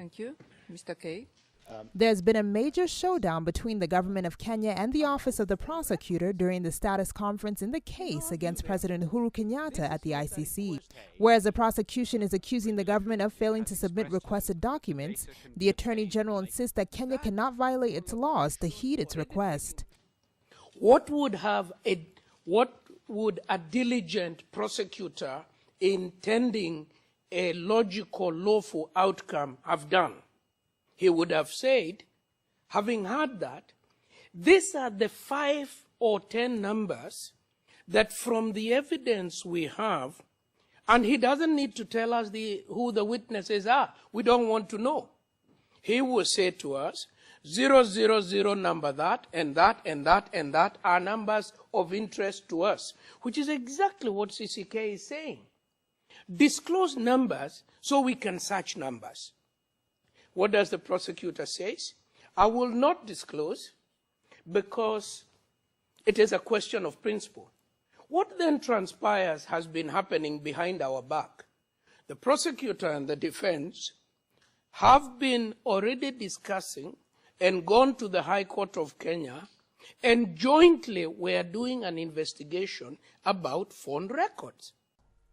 Thank you. Mr. Kay. There's been a major showdown between the government of Kenya and the Office of the Prosecutor during the status conference in the case against President Uhuru Kenyatta at the ICC. Whereas the prosecution is accusing the government of failing to submit requested documents, the Attorney General insists that Kenya cannot violate its laws to heed its request. What would a diligent prosecutor intending a logical, lawful outcome have done? He would have said, having heard that, these are the 5 or 10 numbers that from the evidence we have, and he doesn't need to tell us who the witnesses are. We don't want to know. He will say to us, 000 number that, and that, and that, and that are numbers of interest to us, which is exactly what CCK is saying. Disclose numbers so we can search numbers. What does the prosecutor say? I will not disclose because it is a question of principle. What then transpires has been happening behind our back. The prosecutor and the defense have been already discussing and gone to the High Court of Kenya, and jointly were doing an investigation about phone records.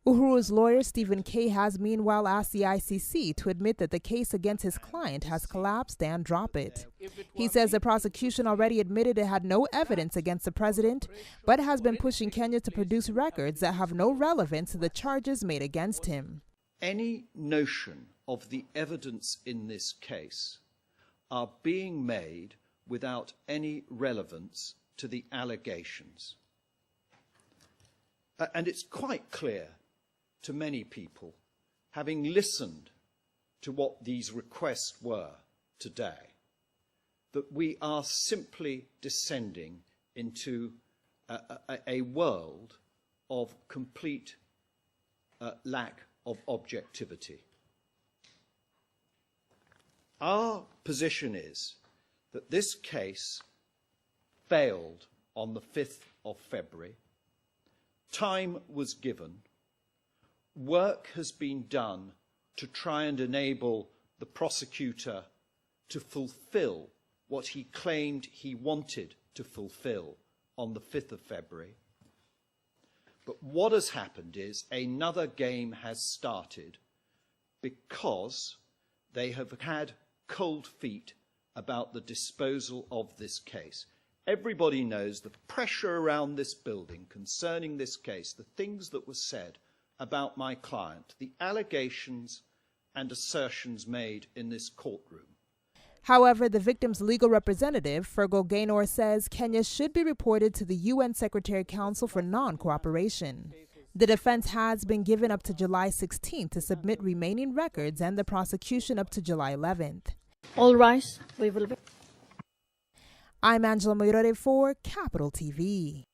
Uhuru's lawyer, Stephen Kay, has meanwhile asked the ICC to admit that the case against his client has collapsed and drop it. He says the prosecution already admitted it had no evidence against the president, but has been pushing Kenya to produce records that have no relevance to the charges made against him. Any notion of the evidence in this case are being made without any relevance to the allegations. And it's quite clear to many people, having listened to what these requests were today, that we are simply descending into a world of complete lack of objectivity. Our position is that this case failed on the 5th of February. Time was given. Work has been done to try and enable the prosecutor to fulfill what he claimed he wanted to fulfill on the 5th of February. But what has happened is another game has started because they have had cold feet about the disposal of this case. Everybody knows the pressure around this building concerning this case, the things that were said about my client, the allegations and assertions made in this courtroom. However, the victim's legal representative, Fergal Gaynor, says Kenya should be reported to the UN Secretary Council for non-cooperation. The defense has been given up to July 16th to submit remaining records and the prosecution up to July 11th. All rise. We will be. I'm Angela Moirore for Capital TV.